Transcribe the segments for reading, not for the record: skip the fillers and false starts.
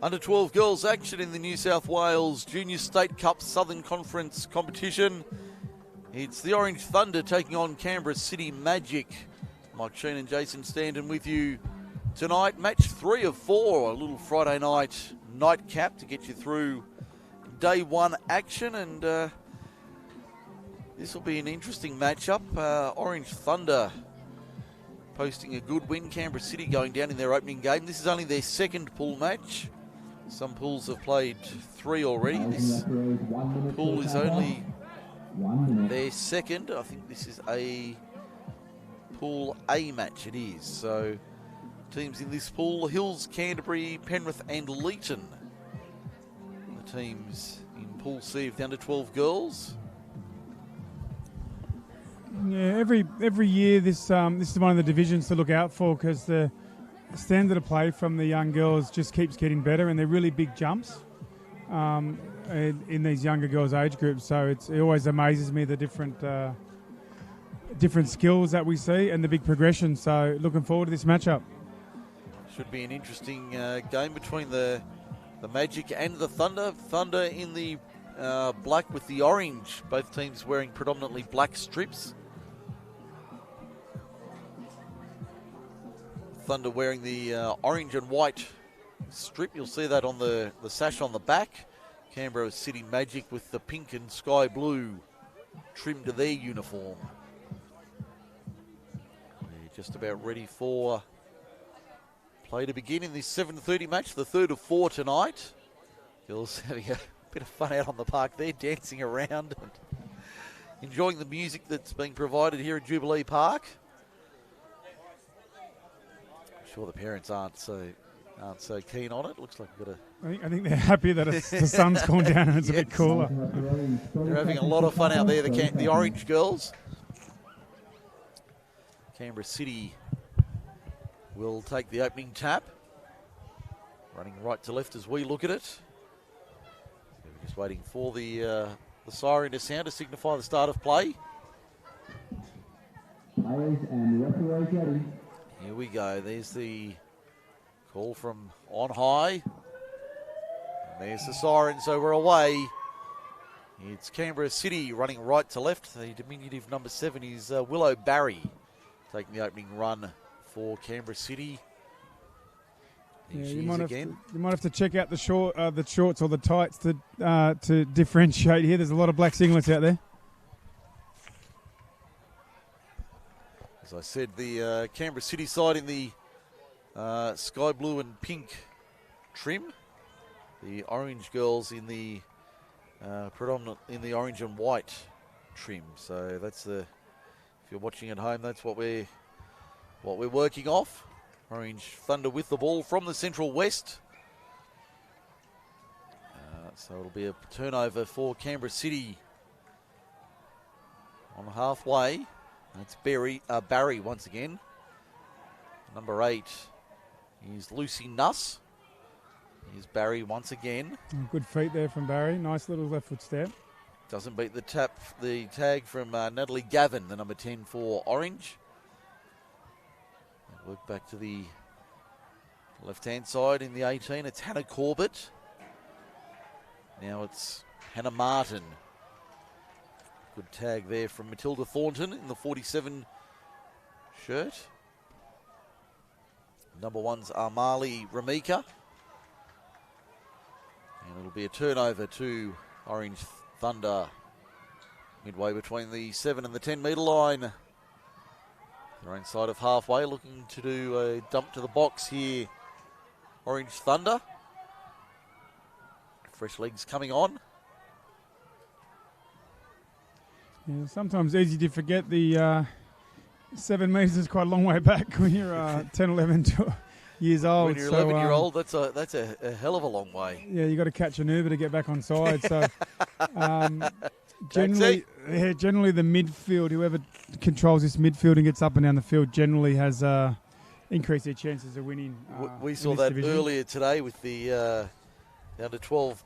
Under 12 girls action in the New South Wales Junior State Cup Southern Conference competition. It's the Orange Thunder taking on Canberra City Magic. Mike Sheen and Jason Standen with you tonight. Match 3 of 4, a little Friday night nightcap to get you through day 1 action. And this will be an interesting matchup. Orange Thunder posting a good win. Canberra City going down in their opening game. This is only their second pool match. Some pools have played 3 already. This pool is only their second. I think this is a Pool A match, it is. So teams in this pool: Hills, Canterbury, Penrith and Leeton. The teams in Pool C of the under 12 girls. Yeah, every year this is one of the divisions to look out for, because the standard of play from the young girls just keeps getting better, and they're really big jumps in these younger girls' age groups. So it always amazes me the different skills that we see and the big progression. So looking forward to this matchup. Should be an interesting game between the Magic and the Thunder. Thunder in the black with the orange. Both teams wearing predominantly black strips. Thunder wearing the orange and white strip. You'll see that on the sash on the back. Canberra City Magic with the pink and sky blue trim to their uniform. They're just about ready for play to begin in this 7:30 match, the third of 4 tonight. Girls having a bit of fun out on the park there, dancing around and enjoying the music that's being provided here at Jubilee Park. I'm sure the parents aren't so keen on it. Looks like we've got I think they're happy that the sun's gone down and it's a bit cooler. They're having a lot of fun out there, the Orange girls. Canberra City will take the opening tap. Running right to left as we look at it. We're just waiting for the siren to sound to signify the start of play. Players and referees ready. Here we go. There's the call from on high. And there's the siren, so we're away. It's Canberra City running right to left. The diminutive number 7 is Willow Barry, taking the opening run for Canberra City. Yeah, you might have to check out the shorts or the tights to differentiate here. There's a lot of black singlets out there. As I said, the Canberra City side in the sky blue and pink trim. The Orange girls in the predominant in the orange and white trim. So that's if you're watching at home, that's what we're working off. Orange Thunder with the ball from the Central West. So it'll be a turnover for Canberra City on halfway. That's Barry once again. Number 8 is Lucy Nuss. Here's Barry once again. Good feet there from Barry. Nice little left foot step. Doesn't beat the tag from Natalie Gavin, the number 10 for Orange. Work back to the left-hand side in the 18. It's Hannah Corbett. Now it's Hannah Martin. Good tag there from Matilda Thornton in the 47 shirt. Number 1's Armali Ramika. And it'll be a turnover to Orange Thunder. Midway between the 7 and the 10 metre line. They're inside of halfway, looking to do a dump to the box here. Orange Thunder. Fresh legs coming on. Yeah, sometimes easy to forget the 7 metres is quite a long way back when you're 10, 11 years old. When you're 11-year-old, that's a hell of a long way. Yeah, you got to catch an Uber to get back on side. So generally the midfield, whoever controls this midfield and gets up and down the field, generally has increased their chances of winning. We saw that division earlier today with the under 12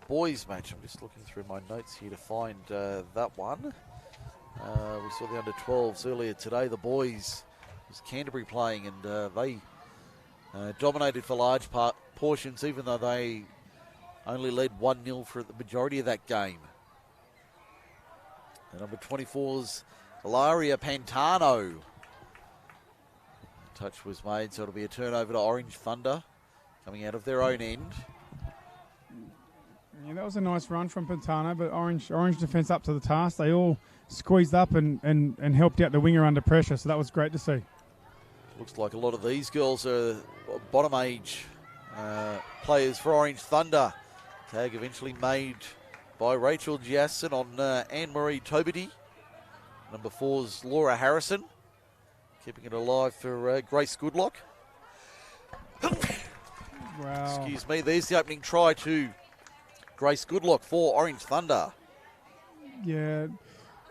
boys match. I'm just looking through my notes here to find that one. We saw the under 12s earlier today. The boys, it was Canterbury playing, and they dominated for large portions, even though they only led 1-0 for the majority of that game. The number 24's Ilaria Pantano. Touch was made, so it'll be a turnover to Orange Thunder coming out of their own end. Yeah, that was a nice run from Pantano, but Orange defence up to the task. They all squeezed up and helped out the winger under pressure, so that was great to see. Looks like a lot of these girls are bottom age players for Orange Thunder. Tag eventually made by Rachel Giasson on Anne-Marie Tobity. Number 4's Laura Harrison. Keeping it alive for Grace Goodlock. Wow. Excuse me, there's the opening try to Grace Goodlock for Orange Thunder. Yeah,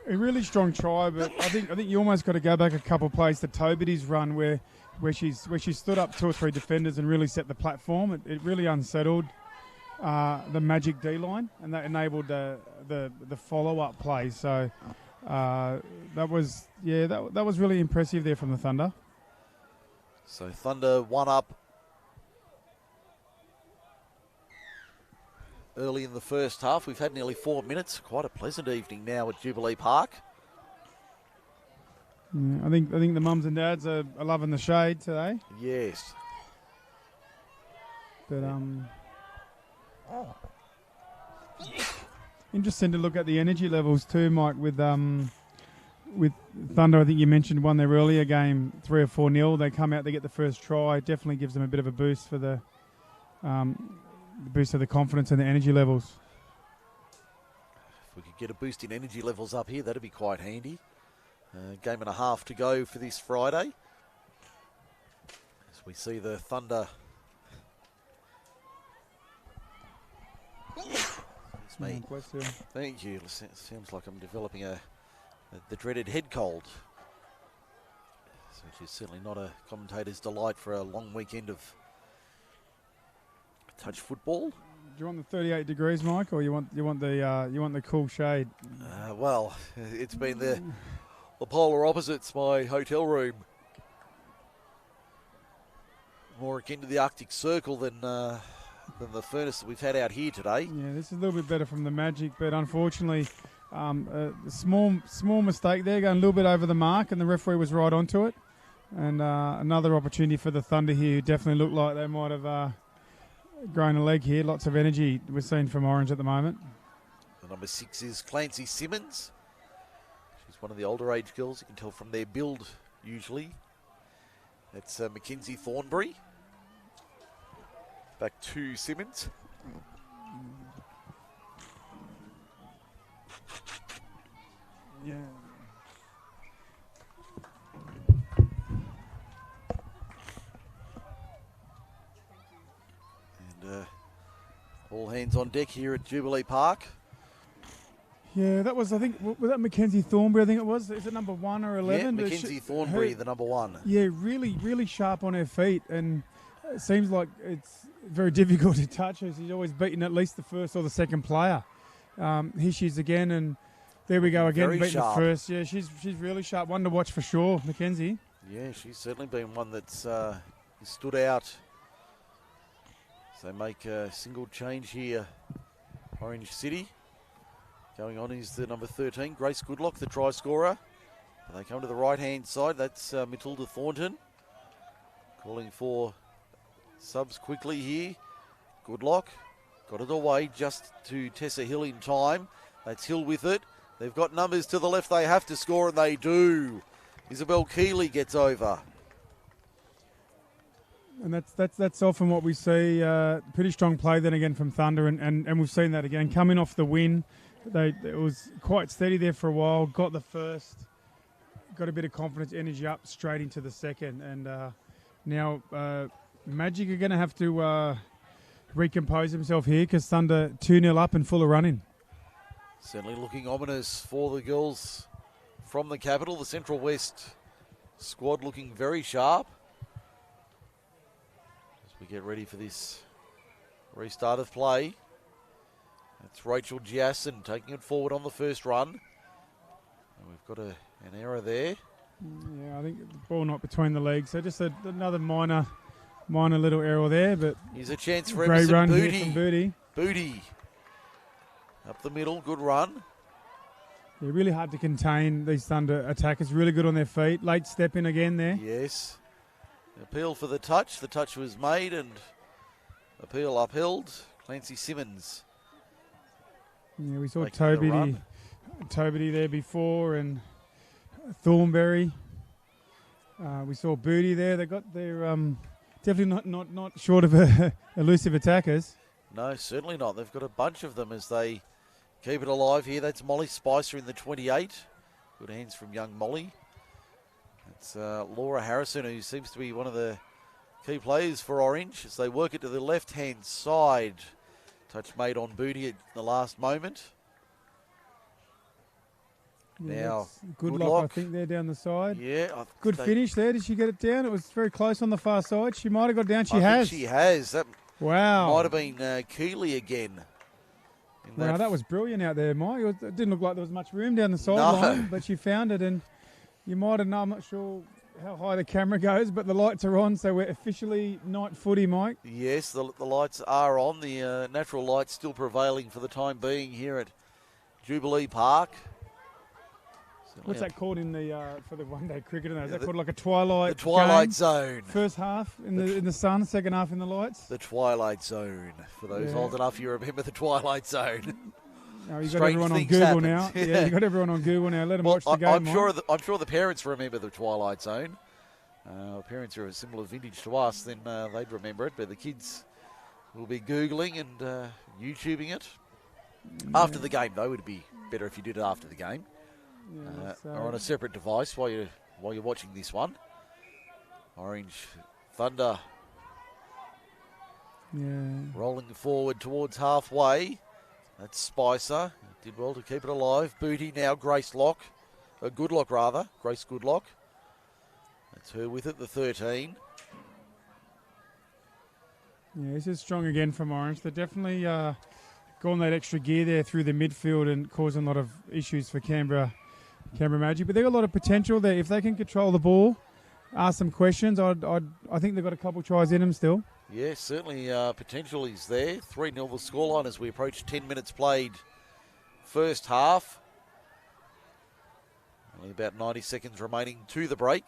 a really strong try, but I think you almost got to go back a couple of plays to Tobity's run where she stood up 2 or 3 defenders and really set the platform. It really unsettled the Magic D line, and that enabled the follow-up play. So that was really impressive there from the Thunder. So Thunder 1 up early in the first half. We've had nearly 4 minutes. Quite a pleasant evening now at Jubilee Park. Yeah, I think the mums and dads are loving the shade today. Yes. But interesting to look at the energy levels too, Mike. With Thunder, I think you mentioned won their earlier game 3 or 4-0. They come out, they get the first try. It definitely gives them a bit of a boost for the boost of the confidence and the energy levels. If we could get a boost in energy levels up here, that'd be quite handy. Game and a half to go for this Friday. As we see the Thunder. Excuse me. Bless you. Thank you. It seems like I'm developing the dreaded head cold. Which is certainly not a commentator's delight for a long weekend of touch football. Do you want the 38 degrees, Mike, or you want the cool shade? Well, it's been the polar opposites. My hotel room more akin to the Arctic Circle than the furnace that we've had out here today. Yeah, this is a little bit better from the Magic, but unfortunately, a small mistake there, going a little bit over the mark, and the referee was right onto it. And another opportunity for the Thunder here, who definitely looked like they might have grown a leg here. Lots of energy we're seeing from Orange at the moment. The number 6 is Clancy Simmons. She's one of the older age girls. You can tell from their build usually. That's Mackenzie Thornbury. Back to Simmons. Yeah. And all hands on deck here at Jubilee Park. Yeah, that was, I think, was that Mackenzie Thornbury? I think it was. Is it number 1 or 11? Yeah, Mackenzie Thornbury, the number 1. Yeah, really, really sharp on her feet, and it seems like it's very difficult to touch her. She's always beating at least the first or the second player. Here she is again, and there we go again, Very beating sharp. the first. Yeah, she's really sharp. One to watch for sure, Mackenzie. Yeah, she's certainly been one that's stood out. So they make a single change here. Orange City. Going on is the number 13, Grace Goodlock, the try scorer. And they come to the right-hand side. That's Matilda Thornton. Calling for subs quickly here. Goodlock got it away just to Tessa Hill in time. That's Hill with it. They've got numbers to the left. They have to score, and they do. Isabel Keeley gets over. And that's often what we see. Pretty strong play then again from Thunder, and we've seen that again. Coming off the win, it was quite steady there for a while. Got the first, got a bit of confidence, energy up straight into the second, and now Magic are going to have to recompose himself here because Thunder 2-0 up and full of running. Certainly looking ominous for the girls from the capital. The Central West squad looking very sharp. As we get ready for this restart of play. That's Rachel Giasson taking it forward on the first run. And we've got an error there. Yeah, I think the ball not between the legs. So just another minor minor little error there, but Here's a chance for great Emerson run Booty. here from Booty. Booty. Up the middle, good run. Yeah, really hard to contain these Thunder attackers. Really good on their feet. Late step in again there. Yes. Appeal for the touch. The touch was made and appeal upheld. Clancy Simmons. Yeah, we saw making the run. Tobity there before, and Thornberry. We saw Booty there. They got their definitely not short of elusive attackers. No, certainly not. They've got a bunch of them as they keep it alive here. That's Molly Spicer in the 28. Good hands from young Molly. It's Laura Harrison, who seems to be one of the key players for Orange as they work it to the left-hand side. Touch made on Booty at the last moment. Yeah, Now, good luck, I think, there down the side. Yeah. Good finish there. Did she get it down? It was very close on the far side. She might have got it down. She I has. think she has. That Wow. might have been Keeley again. Wow, that was brilliant out there, Mike. It didn't look like there was much room down the sideline, but she found it, and you might have known, I'm not sure how high the camera goes, but the lights are on, so we're officially night footy, Mike. Yes, the lights are on. The natural light's still prevailing for the time being here at Jubilee Park. What's that called in the for the one-day cricket? Is that called like a twilight? The twilight game? zone. First half in the sun, second half in the lights. The twilight zone. For those old enough, you remember the twilight zone. Oh, you got everyone on Google happened. now. Yeah, you got everyone on Google now. Let them watch the game. I'm sure the parents remember the twilight zone. Parents are a similar vintage to us, then they'd remember it. But the kids will be Googling and YouTubing it. After the game, though, it'd be better if you did it after the game. Or on a separate device while you're watching this one. Orange Thunder rolling forward towards halfway. That's Spicer. Did well to keep it alive. Booty now, Grace Lock. Goodlock rather. Grace Goodlock. That's her with it, the 13. Yeah, this is strong again from Orange. They're definitely gone that extra gear there through the midfield and causing a lot of issues for Canberra Magic. But they've got a lot of potential there. If they can control the ball, ask some questions, I think they've got a couple tries in them still. Yeah, certainly potential is there. 3-0 the scoreline as we approach 10 minutes played first half. Only about 90 seconds remaining to the break.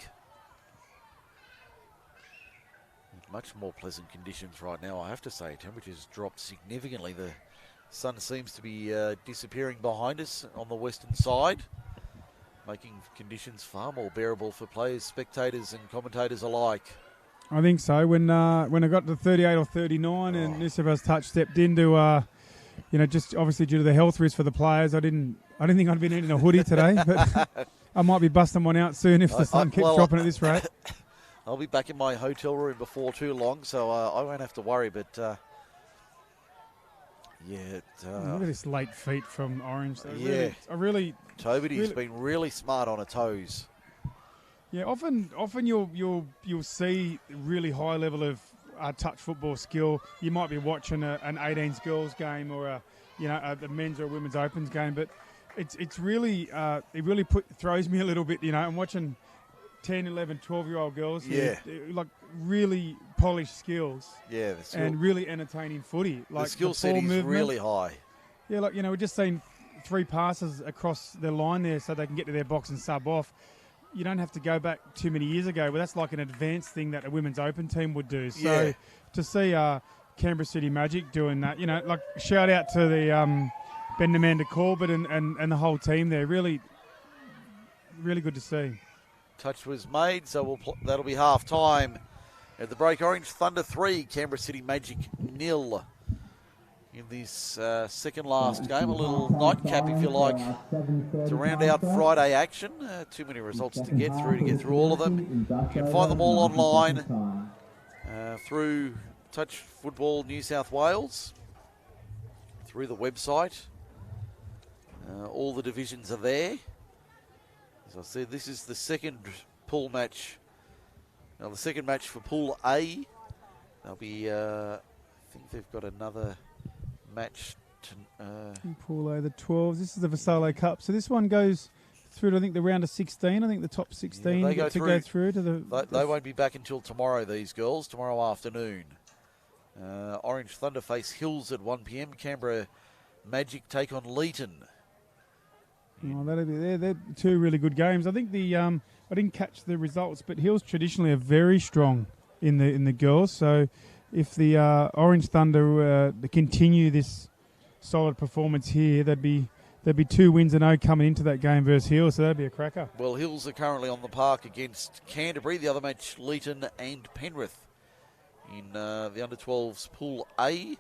Much more pleasant conditions right now, I have to say. Temperatures dropped significantly. The sun seems to be disappearing behind us on the western side, making conditions far more bearable for players, spectators and commentators alike. I think so. When I got to 38 or 39 and Nisava's touch stepped into, just obviously due to the health risk for the players, I didn't think I'd be needing a hoodie today, but I might be busting one out soon if the sun keeps dropping at this rate. I'll be back in my hotel room before too long, so I won't have to worry, but look at this late feet from Orange. Tobity's been really smart on her toes. Yeah, often you'll see really high level of touch football skill. You might be watching an 18s girls game or a men's or women's opens game, but it's really it really throws me a little bit. I'm watching 10, 11, 12-year-old girls here, like really polished skills, and really entertaining footy. Like the skill set is really high. Yeah, we're just seeing 3 passes across the line there so they can get to their box and sub off. You don't have to go back too many years ago, but that's like an advanced thing that a women's open team would do. So to see Canberra City Magic doing that, shout out to the Ben Amanda Corbett and the whole team there. Really, really good to see. Touch was made, so that'll be half time. At the break, Orange Thunder 3, Canberra City Magic 0. In this second last game, a little nightcap, if you like, to round out Friday action. Too many results to get through all of them. You can find them all online through Touch Football New South Wales, through the website. All the divisions are there. As I said, this is the second pool match. Now, the second match for Pool A. They'll be, I think they've got another match. Pool A, the 12s. This is the Vassallo Cup. So this one goes through to, I think, the round of 16. I think the top 16 they get to go through to the... They won't be back until tomorrow, these girls, tomorrow afternoon. Orange Thunder face Hills at 1 p.m. Canberra Magic take on Leeton. Oh, that'll be they're two really good games. I think I didn't catch the results, but Hills traditionally are very strong in the girls. So if the Orange Thunder continue this solid performance here, there'd be 2 wins and 0 coming into that game versus Hills. So that'd be a cracker. Well, Hills are currently on the park against Canterbury. The other match, Leeton and Penrith in the under-12s Pool A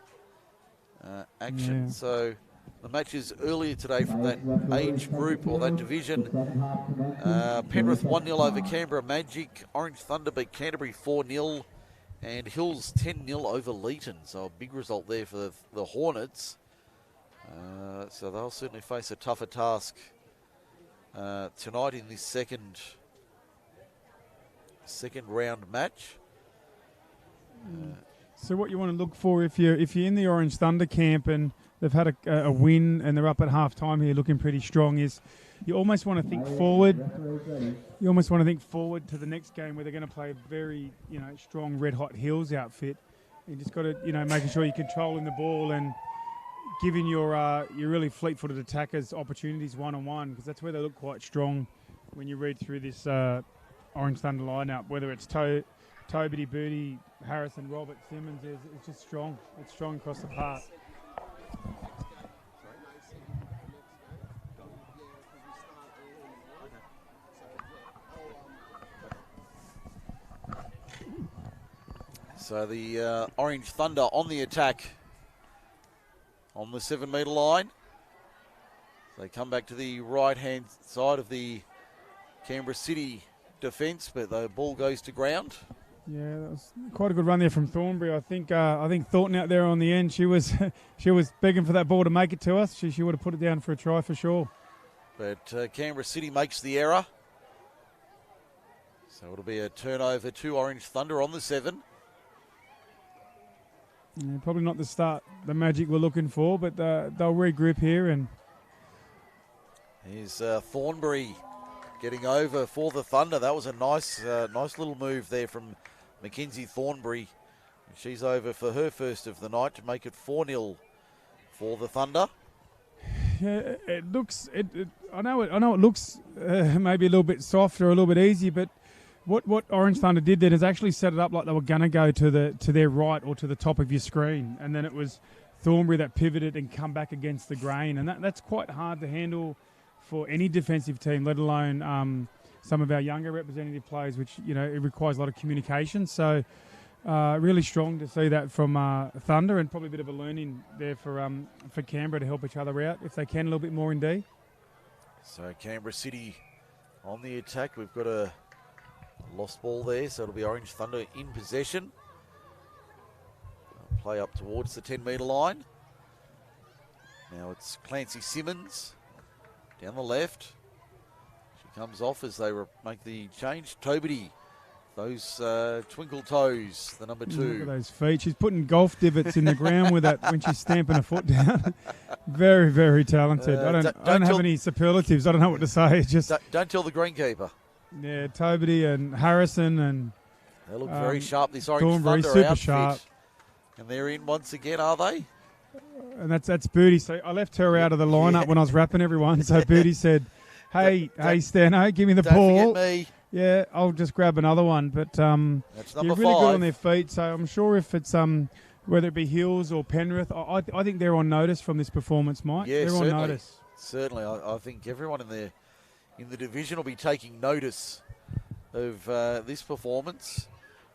action. Yeah. So the matches earlier today from that age group or that division. Penrith 1-0 over Canberra Magic. Orange Thunder beat Canterbury 4-0. And Hills 10-0 over Leeton. So a big result there for the Hornets. So they'll certainly face a tougher task tonight in this second round match. So what you want to look for if you're in the Orange Thunder camp and they've had a win and they're up at half time here looking pretty strong is you almost want to think forward. You almost want to think forward to the next game where they're going to play a very strong Red Hot Hills outfit. You just got to making sure you're controlling the ball and giving your really fleet-footed attackers opportunities one-on-one, because that's where they look quite strong when you read through this Orange Thunder lineup. Whether it's Toby, Booty, Harrison, Robert, Simmons, it's just strong. It's strong across the park. So the Orange Thunder on the attack on the 7-metre line. They come back to the right-hand side of the Canberra City defence, but the ball goes to ground. Yeah, that was quite a good run there from Thornbury. I think Thornton out there on the end, she was begging for that ball to make it to us. She would have put it down for a try for sure. But Canberra City makes the error. So it'll be a turnover to Orange Thunder on the 7. Yeah, probably not the start the Magic were looking for, but they'll regroup here. And here's Thornbury getting over for the Thunder. That was a nice little move there from Mackenzie Thornbury. She's over for her first of the night to make it 4-0 for the Thunder. Yeah, it looks. I know it looks maybe a little bit soft or a little bit easy, but what Orange Thunder did then is actually set it up like they were going to go to their right or to the top of your screen, and then it was Thornbury that pivoted and come back against the grain, and that's quite hard to handle for any defensive team, let alone some of our younger representative players, which it requires a lot of communication. So really strong to see that from Thunder, and probably a bit of a learning there for Canberra to help each other out if they can a little bit more indeed. So Canberra City on the attack. We've got a lost ball there, so it'll be Orange Thunder in possession. Play up towards the 10-metre line. Now it's Clancy Simmons down the left. She comes off as they make the change. Toby, those twinkle toes, the number 2. Look at those feet. She's putting golf divots in the ground with that when she's stamping her foot down. Very, very talented. I don't have any superlatives. I don't know what to say. It's just don't tell the greenkeeper. Yeah, Toby and Harrison and they look very sharp. This Orange Thornbury, Thunder super outfit. Sharp. And they're in once again, are they? And that's Booty. So I left her out of the lineup when I was wrapping everyone. So Booty said, "Hey, Stano, give me the ball." Don't forget me. Yeah, I'll just grab another one. But that's number 5. Really good on their feet. So I'm sure if it's whether it be Hills or Penrith, I think they're on notice from this performance, Mike. Yeah, they're certainly. on notice. Certainly, I think everyone in the division will be taking notice of this performance.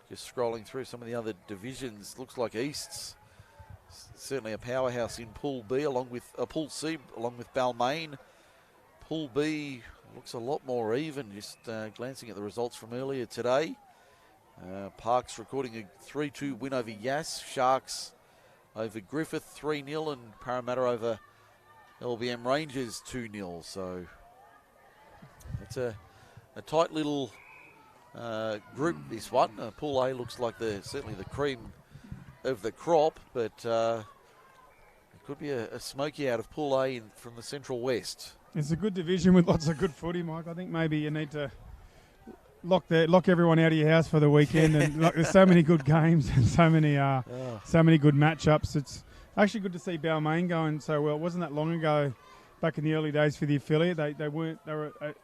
Just scrolling through some of the other divisions, looks like East's certainly a powerhouse in Pool B, along with Pool C, along with Balmain. Pool B looks a lot more even. Just glancing at the results from earlier today, Parks recording a 3-2 win over Yass. Sharks over Griffith 3-0, and Parramatta over LBM Rangers 2-0. So it's a tight little group, this one. Pool A looks like certainly the cream of the crop, but it could be a smoky out of Pool A from the Central West. It's a good division with lots of good footy, Mike. I think maybe you need to lock everyone out of your house for the weekend. And there's so many good games and so many good matchups. It's actually good to see Balmain going so well. It wasn't that long ago, back in the early days for the affiliate. They were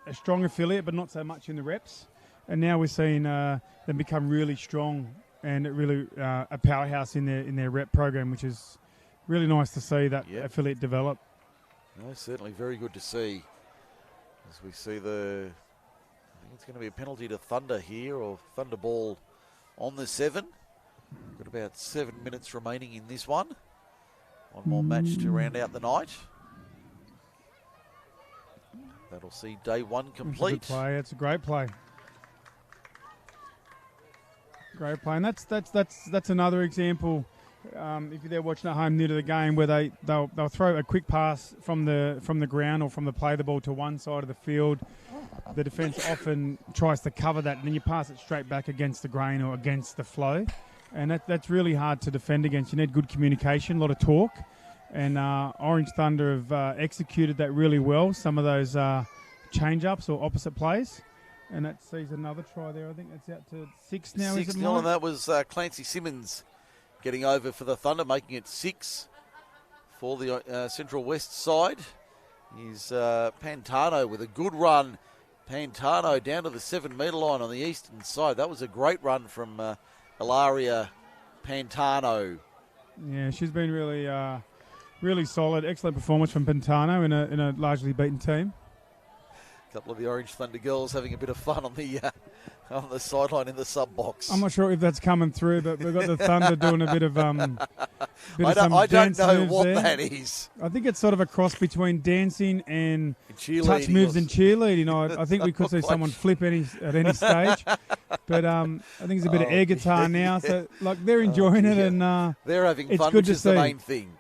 a strong affiliate, but not so much in the reps. And now we're seeing them become really strong and really a powerhouse in their rep program, which is really nice to see that affiliate develop. No, certainly very good to see. As we see I think it's going to be a penalty to Thunder here, or Thunderball on the 7. Got about 7 minutes remaining in this one. One more match to round out the night. That'll see day 1 complete. It's a good play. It's a great play. Great play, and that's another example. If you're there watching at home, new to the game, where they'll throw a quick pass from the ground or from the play the ball to one side of the field. The defence often tries to cover that, and then you pass it straight back against the grain or against the flow, and that's really hard to defend against. You need good communication, a lot of talk, and Orange Thunder have executed that really well. Some of those change-ups or opposite plays. And that sees another try there. I think that's out to 6 now. 6-0, and that was Clancy Simmons getting over for the Thunder, making it 6 for the Central West side. Is Pantano with a good run. Pantano down to the 7-metre line on the eastern side. That was a great run from Ilaria Pantano. Yeah, she's been really solid. Excellent performance from Pantano in a largely beaten team. Couple of the Orange Thunder girls having a bit of fun on the sideline in the sub box. I'm not sure if that's coming through, but we've got the Thunder doing a bit of I don't know what there. that is. I think it's sort of a cross between dancing and touch moves and cheerleading. I think we could see someone flip at any stage, but I think it's a bit of air guitar now. So they're enjoying it, and they're having it's fun, good which to is see. the main thing.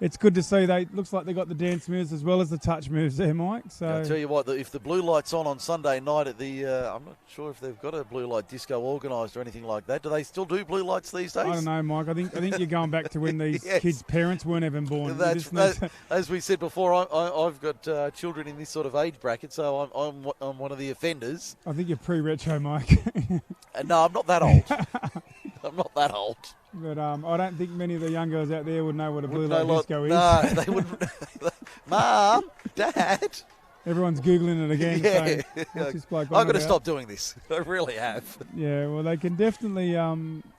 It's good to see. Looks like they got the dance moves as well as the touch moves there, Mike. So I'll tell you what, if the blue light's on Sunday night at the, I'm not sure if they've got a blue light disco organised or anything like that. Do they still do blue lights these days? I don't know, Mike. I think you're going back to when these kids' parents weren't even born. As we said before, I've got children in this sort of age bracket, so I'm one of the offenders. I think you're pre-retro, Mike. No, I'm not that old. I'm not that old. But I don't think many of the young girls out there would know what a blue light disco is. No, they wouldn't. Mum, Dad. Everyone's Googling it again. Yeah. So this bloke I've got to stop doing this. I really have. Yeah, well, they can definitely.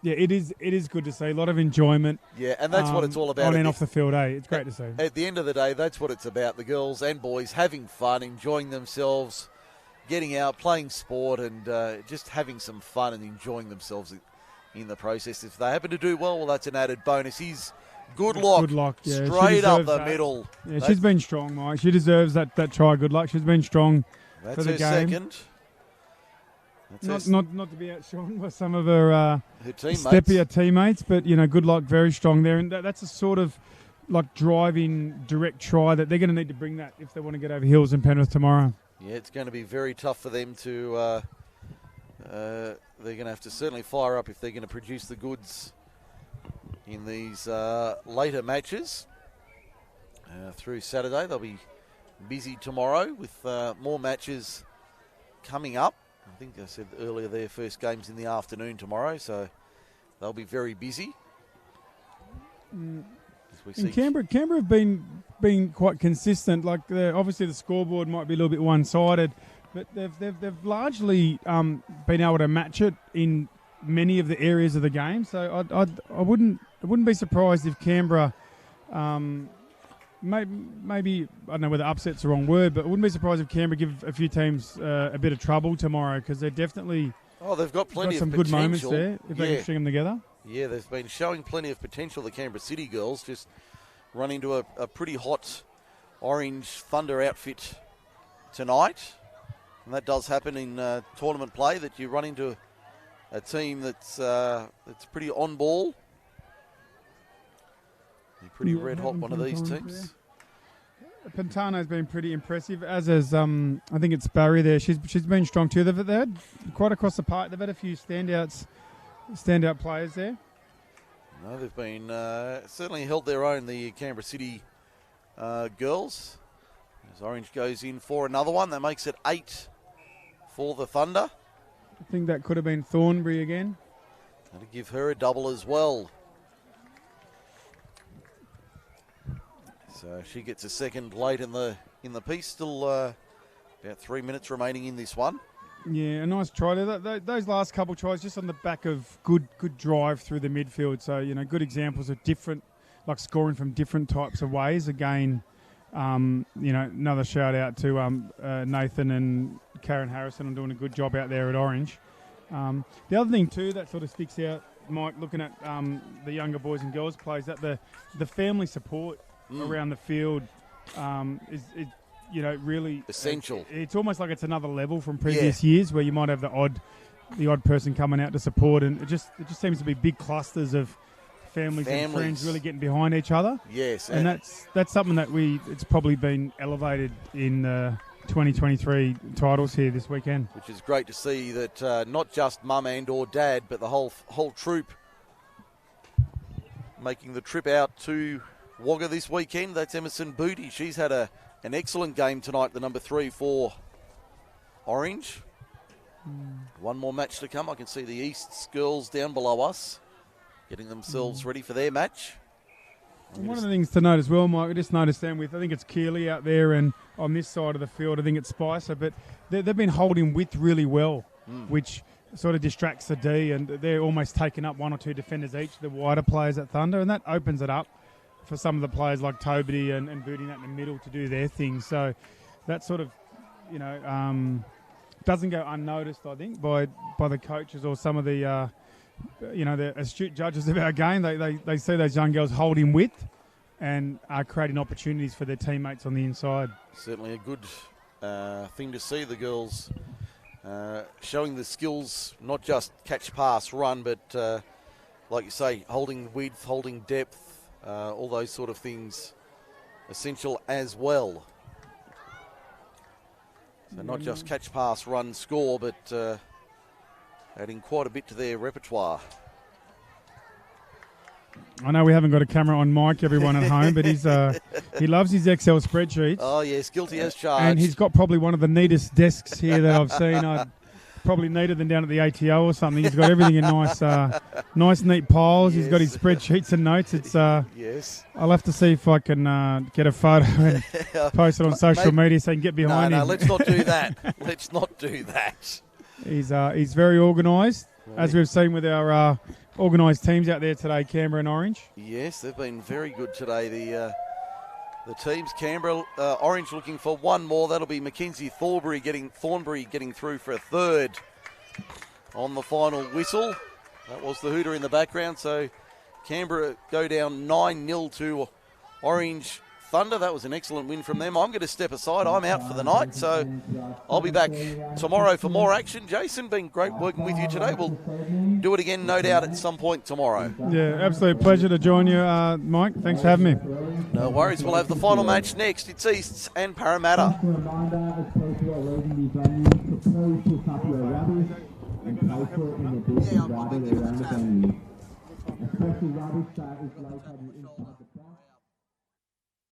It is good to see. A lot of enjoyment. Yeah, and that's what it's all about. On and off the field, It's great to see. At the end of the day, that's what it's about. The girls and boys having fun, enjoying themselves, getting out, playing sport, and just having some fun and enjoying themselves in the process. If they happen to do well, that's an added bonus. He's good luck, yeah, straight up the middle. Yeah, she's been strong, Mike. She deserves that try. Good luck. She's been strong for the game. Second. Not to be outshone by some of her teammates. steppier teammates, but good luck, very strong there, and that's a sort of driving direct try that they're going to need to bring that if they want to get over Hills and Penrith tomorrow. Yeah, it's going to be very tough for them to. They're going to have to certainly fire up if they're going to produce the goods in these later matches. Through Saturday, they'll be busy tomorrow with more matches coming up. I think I said earlier their first game's in the afternoon tomorrow, so they'll be very busy. In Canberra have been quite consistent. Obviously the scoreboard might be a little bit one-sided, but they've largely been able to match it in many of the areas of the game. So I wouldn't be surprised if Canberra, maybe I don't know whether upset's the wrong word, but I wouldn't be surprised if Canberra give a few teams a bit of trouble tomorrow, because they're definitely they've got plenty some of good potential. moments there if they can string them together. Yeah, they've been showing plenty of potential. The Canberra City girls just run into a pretty hot Orange Thunder outfit tonight. And that does happen in tournament play, that you run into a team that's pretty on ball. You're pretty red hot, one of these teams. Pantano's been pretty impressive, as is I think it's Barry there. She's been strong too. They've had quite across the park. They've had a few standout players there. No, they've been certainly held their own, the Canberra City girls. As Orange goes in for another one, that makes it 8 for the Thunder. I think that could have been Thornbury again. That'll give her a double as well. So she gets a second late in the piece. Still about 3 minutes remaining in this one. Yeah, a nice try there. Those last couple tries just on the back of good drive through the midfield. So, you know, good examples of different, like scoring from different types of ways. Again, you know, another shout out to Nathan and Karen Harrison on doing a good job out there at Orange. The other thing too that sort of sticks out, Mike, looking at the younger boys and girls plays, that the family support around the field is you know, really essential. It's almost like it's another level from previous years where you might have the odd person coming out to support, and it just seems to be big clusters of families and friends really getting behind each other. Yes, and that's something that it's probably been elevated in 2023 titles here this weekend, which is great to see that not just mum and or dad, but the whole troop making the trip out to Wagga this weekend. That's Emerson Booty. She's had an excellent game tonight, the number 3 for Orange. One more match to come. I can see the East's girls down below us getting themselves ready for their match. And one of the things to note as well, Mike, I just noticed them with, I think it's Keeley out there, and on this side of the field, I think it's Spicer, but they've been holding width really well, which sort of distracts the D, and they're almost taking up 1 or 2 defenders each, the wider players at Thunder, and that opens it up for some of the players like Toby and Booty out in the middle to do their thing. So that sort of, you know, doesn't go unnoticed, I think, by the coaches or some of the, you know, the astute judges of our game. They see those young girls holding width and are creating opportunities for their teammates on the inside. Certainly a good thing to see, the girls showing the skills, not just catch, pass, run, but like you say, holding width, holding depth, all those sort of things essential as well. So not just catch, pass, run, score, but adding quite a bit to their repertoire. I know we haven't got a camera on Mike, everyone at home, but he loves his Excel spreadsheets. Oh, yes, guilty as charged. And he's got probably one of the neatest desks here that I've seen. Probably neater than down at the ATO or something. He's got everything in nice neat piles. Yes. He's got his spreadsheets and notes. It's yes. I'll have to see if I can get a photo and post it on social media so I can get behind him. No, let's not do that. Let's not do that. He's very organised, as we've seen with our organised teams out there today, Canberra and Orange. Yes, they've been very good today. The teams, Canberra, Orange looking for one more. That'll be Mackenzie Thornbury getting through for a third on the final whistle. That was the hooter in the background. So Canberra go down 9-0 to Orange Thunder. That was an excellent win from them. I'm going to step aside. I'm out for the night, so I'll be back tomorrow for more action. Jason, been great working with you today. We'll do it again, no doubt, at some point tomorrow. Yeah, absolute pleasure to join you, Mike. Thanks for having me. No worries. We'll have the final match next. It's Easts and Parramatta. Especially rubbish that is located inside the